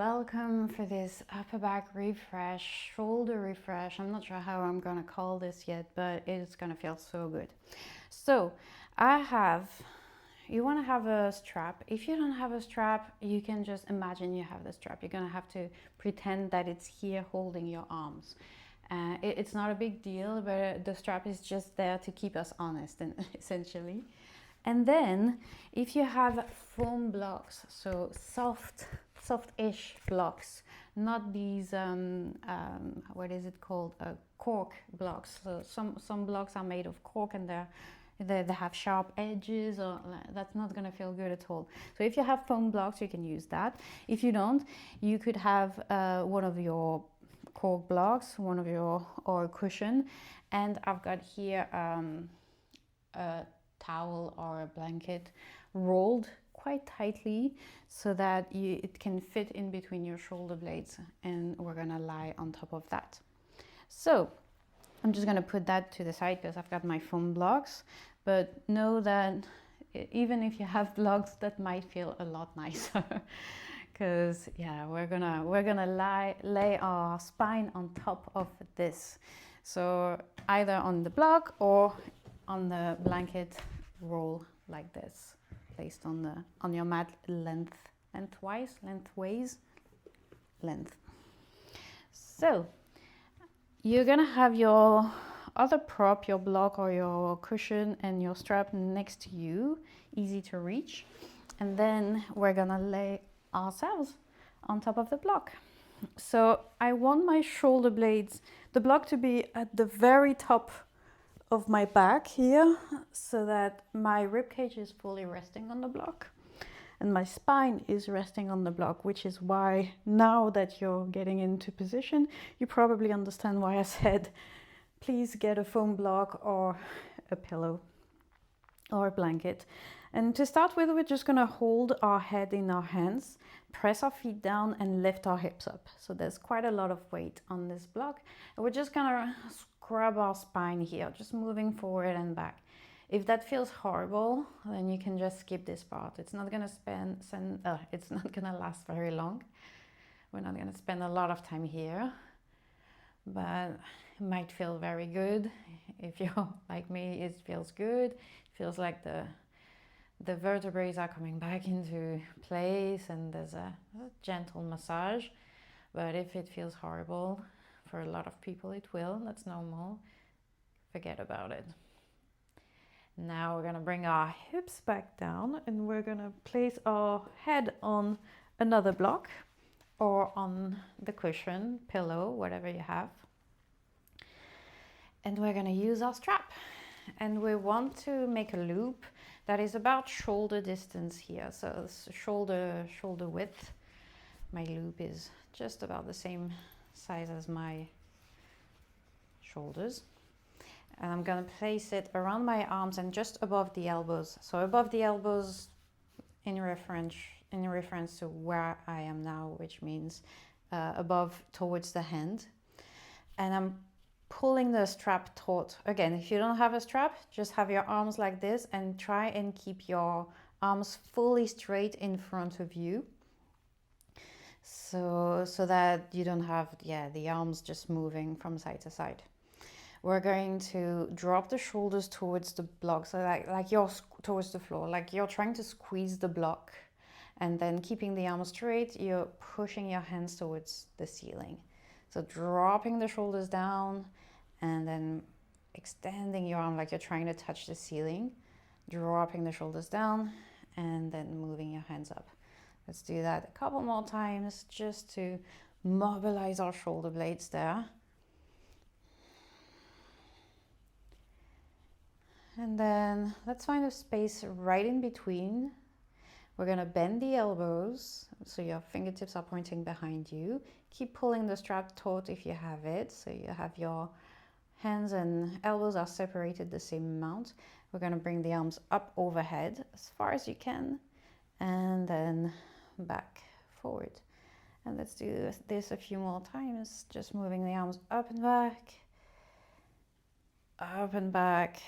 welcome for this upper back refresh, shoulder refresh. I'm not sure how I'm gonna call this yet, but it's gonna feel so good. So you wanna have a strap. If you don't have a strap, you can just imagine you have the strap. You're gonna have to pretend that it's here holding your arms. It's not a big deal, but the strap is just there to keep us honest and essentially. And then if you have foam blocks, so soft-ish blocks, not these, what is it called, cork blocks. So some blocks are made of cork and they have sharp edges, or that's not going to feel good at all. So if you have foam blocks, you can use that. If you don't, you could have one of your cork blocks, or a cushion. And I've got here a towel or a blanket rolled quite tightly so that it can fit in between your shoulder blades, and we're gonna lie on top of that. So I'm just gonna put that to the side because I've got my foam blocks, but know that even if you have blocks, that might feel a lot nicer because yeah, we're gonna lay our spine on top of this, so either on the block or on the blanket roll like this, placed on your mat lengthways. So you're gonna have your other prop, your block or your cushion, and your strap next to you, easy to reach, and then we're gonna lay ourselves on top of the block. So I want my shoulder blades, the block, to be at the very top of my back here, so that my rib cage is fully resting on the block and my spine is resting on the block, which is why now that you're getting into position, you probably understand why I said please get a foam block or a pillow or a blanket. And to start with, we're just gonna hold our head in our hands, press our feet down and lift our hips up. So there's quite a lot of weight on this block. And we're just gonna scrub our spine here, just moving forward and back. If that feels horrible, then you can just skip this part. It's not gonna it's not gonna last very long. We're not gonna spend a lot of time here, but it might feel very good. If you're like me, it feels good. It feels like the vertebrae are coming back into place and there's a gentle massage. But if it feels horrible, for a lot of people it will, that's normal. Forget about it. Now we're gonna bring our hips back down and we're gonna place our head on another block or on the cushion, pillow, whatever you have. And we're gonna use our strap. And we want to make a loop that is about shoulder distance here. So shoulder width. My loop is just about the same size as my shoulders. And I'm gonna place it around my arms and just above the elbows. So above the elbows in reference to where I am now, which means above towards the hand. And I'm pulling the strap taut. Again, if you don't have a strap, just have your arms like this and try and keep your arms fully straight in front of you. So that you don't have the arms just moving from side to side. We're going to drop the shoulders towards the block, so like you're towards the floor, like you're trying to squeeze the block, and then keeping the arms straight, you're pushing your hands towards the ceiling. So dropping the shoulders down and then extending your arm like you're trying to touch the ceiling, dropping the shoulders down and then moving your hands up. Let's do that a couple more times just to mobilize our shoulder blades there. And then let's find a space right in between. We're gonna bend the elbows so your fingertips are pointing behind you. Keep pulling the strap taut if you have it, so you have your hands and elbows are separated the same amount. We're gonna bring the arms up overhead as far as you can, and then back forward. And let's do this a few more times, just moving the arms up and back, up and back,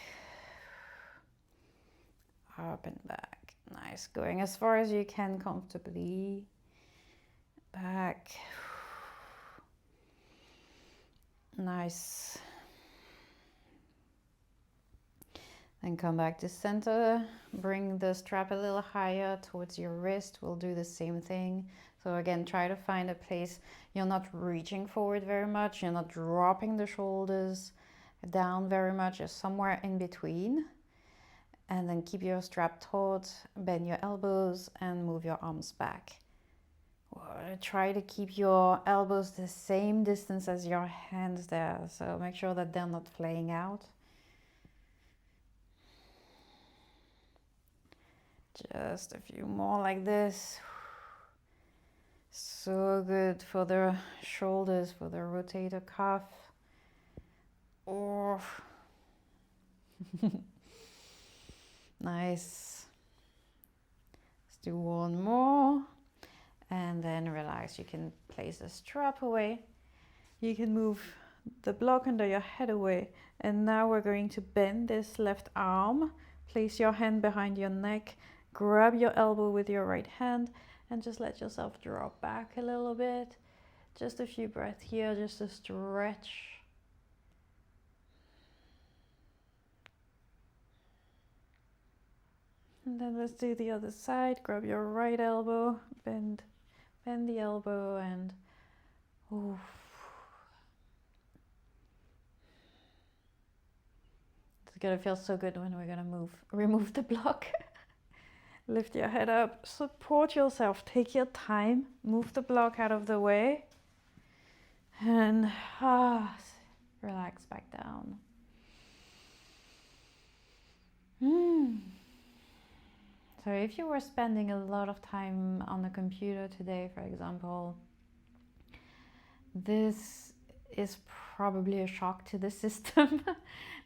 up and back. Nice, going as far as you can comfortably. back. Nice. Then come back to center. Bring the strap a little higher towards your wrist. We'll do the same thing. So again, try to find a place you're not reaching forward very much. You're not dropping the shoulders down very much. You're somewhere in between. And then keep your strap taut, bend your elbows, and move your arms back. Try to keep your elbows the same distance as your hands there. So make sure that they're not flaying out. Just a few more like this. So good for the shoulders, for the rotator cuff. Oh. Nice. Let's do one more. And then relax. You can place the strap away. You can move the block under your head away. And now we're going to bend this left arm. Place your hand behind your neck. Grab your elbow with your right hand and just let yourself drop back a little bit. Just a few breaths here, just to stretch. And then let's do the other side. Grab your right elbow, bend the elbow, and oof. It's gonna feel so good when we're gonna remove the block. Lift your head up, support yourself, take your time, move the block out of the way, and relax back down. So if you were spending a lot of time on the computer today, for example, this is probably a shock to the system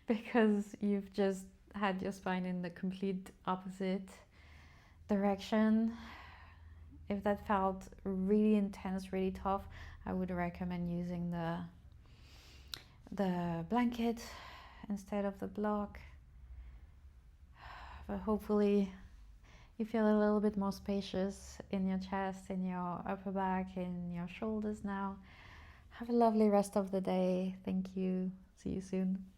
because you've just had your spine in the complete opposite direction. If that felt really intense, really tough, I would recommend using the blanket instead of the block. But hopefully you feel a little bit more spacious in your chest, in your upper back, in your shoulders now. Have a lovely rest of the day. Thank you. See you soon.